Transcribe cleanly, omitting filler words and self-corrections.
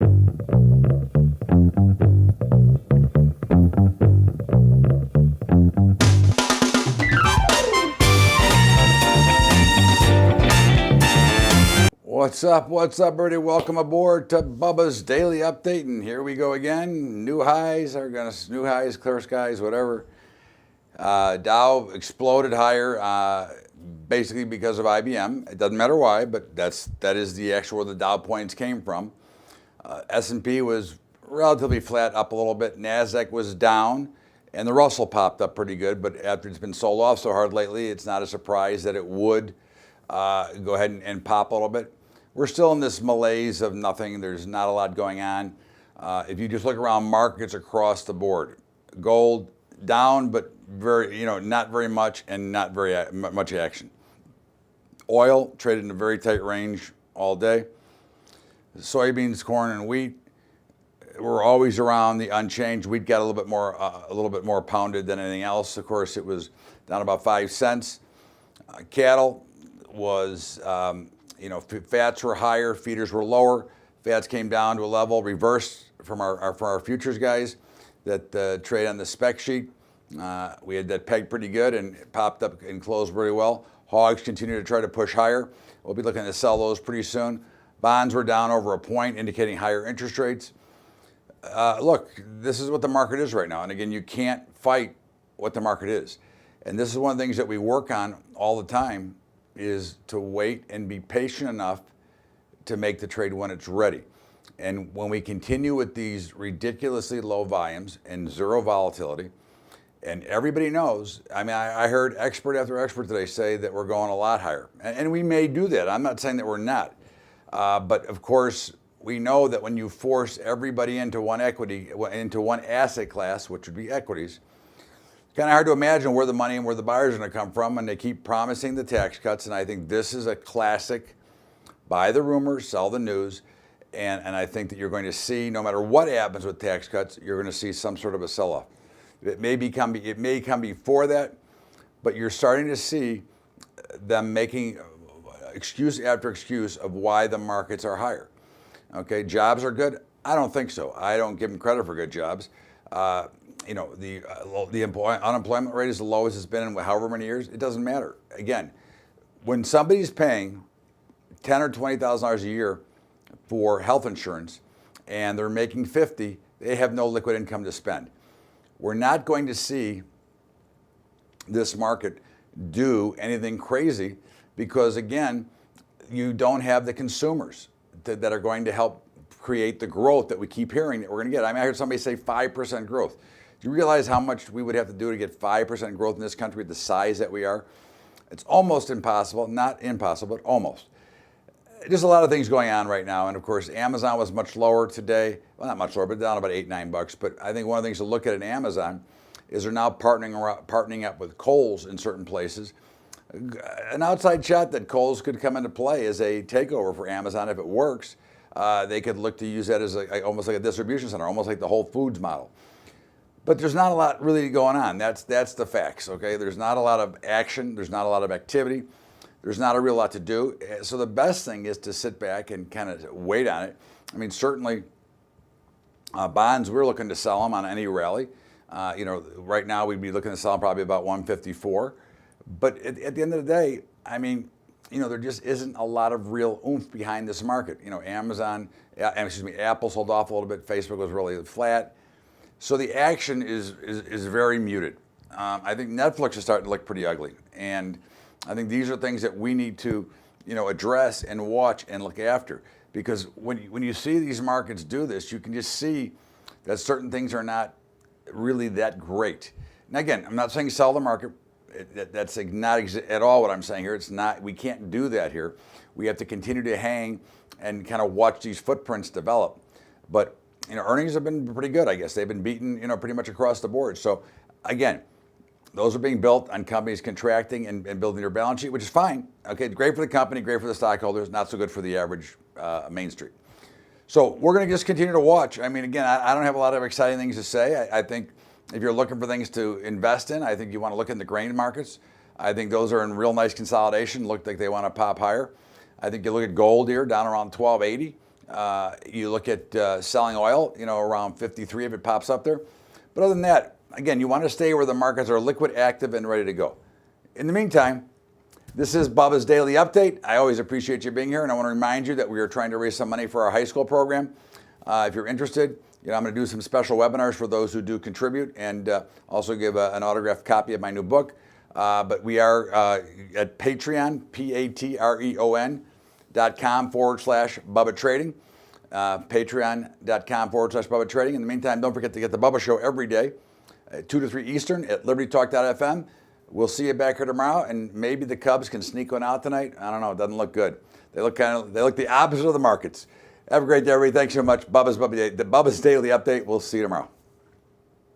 What's up, everybody? Welcome aboard to Bubba's Daily Update, and here we go again. New highs, clear skies, whatever. Dow exploded higher, basically because of IBM. It doesn't matter why, but that is the actual where the Dow points came from. S&P was relatively flat, up a little bit. NASDAQ was down, and the Russell popped up pretty good. But after it's been sold off so hard lately, it's not a surprise that it would go ahead and pop a little bit. We're still in this malaise of nothing. There's not a lot going on. If you just look around markets across the board, gold down, but not very much and not very much action. Oil traded in a very tight range all day. Soybeans, corn, and wheat were always around the unchanged. Wheat got a little bit more pounded than anything else. Of course, it was down about 5 cents. Cattle was fats were higher, feeders were lower. Fats came down to a level reversed from our futures guys that trade on the SPEC sheet. We had that pegged pretty good and it popped up and closed very well. Hogs continue to try to push higher. We'll be looking to sell those pretty soon. Bonds were down over a point, indicating higher interest rates. Look, this is what the market is right now. And again, you can't fight what the market is. And this is one of the things that we work on all the time, is to wait and be patient enough to make the trade when it's ready. And when we continue with these ridiculously low volumes and zero volatility, and everybody knows, I heard expert after expert today say that we're going a lot higher. And we may do that. I'm not saying that we're not. But of course, we know that when you force everybody into one asset class, which would be equities, it's kind of hard to imagine where the money and where the buyers are going to come from, and they keep promising the tax cuts. And I think this is a classic buy the rumors, sell the news. And I think that you're going to see, no matter what happens with tax cuts, you're going to see some sort of a sell-off. It may come before that, but you're starting to see them making excuse after excuse of why the markets are higher. Okay, jobs are good? I don't think so. I don't give them credit for good jobs. The unemployment rate is the lowest it's been in however many years. It doesn't matter. Again, when somebody's paying $10,000 or $20,000 a year for health insurance and they're making $50,000, they have no liquid income to spend. We're not going to see this market do anything crazy because, again, you don't have the consumers that are going to help create the growth that we keep hearing that we're going to get. I heard somebody say 5% growth. Do you realize how much we would have to do to get 5% growth in this country at the size that we are? It's almost impossible, not impossible, but almost. There's a lot of things going on right now. And of course, Amazon was much lower today. Well, not much lower, but down about $8-9. But I think one of the things to look at in Amazon is they're now partnering up with Kohl's in certain places. An outside shot that Kohl's could come into play as a takeover for Amazon if it works. They could look to use that as almost like a distribution center, almost like the Whole Foods model. But there's not a lot really going on. That's the facts, okay? There's not a lot of action. There's not a lot of activity. There's not a real lot to do. So the best thing is to sit back and kind of wait on it. Certainly bonds, we're looking to sell them on any rally. Right now we'd be looking to sell them probably about 154. But at the end of the day, there just isn't a lot of real oomph behind this market. Apple sold off a little bit. Facebook was really flat. So the action is very muted. I think Netflix is starting to look pretty ugly. And I think these are things that we need to, address and watch and look after. Because when you see these markets do this, you can just see that certain things are not really that great. And again, I'm not saying sell the market. That's not at all what I'm saying here. It's not. We can't do that here. We have to continue to hang and kind of watch these footprints develop. But earnings have been pretty good, I guess. They've been beaten, pretty much across the board. So again, those are being built on companies contracting and building their balance sheet, which is fine. Okay, great for the company, great for the stockholders, not so good for the average Main Street. So we're going to just continue to watch. Again, I don't have a lot of exciting things to say. I think if you're looking for things to invest in, I think you want to look in the grain markets. I think those are in real nice consolidation, look like they want to pop higher. I think you look at gold here, down around 1280. You look at selling oil, around 53 if it pops up there. But other than that, again, you want to stay where the markets are liquid, active, and ready to go. In the meantime, this is Bubba's Daily Update. I always appreciate you being here, and I want to remind you that we are trying to raise some money for our high school program. If you're interested, I'm going to do some special webinars for those who do contribute, and also give an autographed copy of my new book. But we are at Patreon, patreon.com/Bubba Trading. Patreon.com/Bubba Trading. In the meantime, don't forget to get the Bubba Show every day, 2 to 3 Eastern at LibertyTalk.fm. We'll see you back here tomorrow, and maybe the Cubs can sneak one out tonight. I don't know. It doesn't look good. They look the opposite of the markets. Have a great day, everybody. Thanks so much. Bubba's Daily Update. We'll see you tomorrow.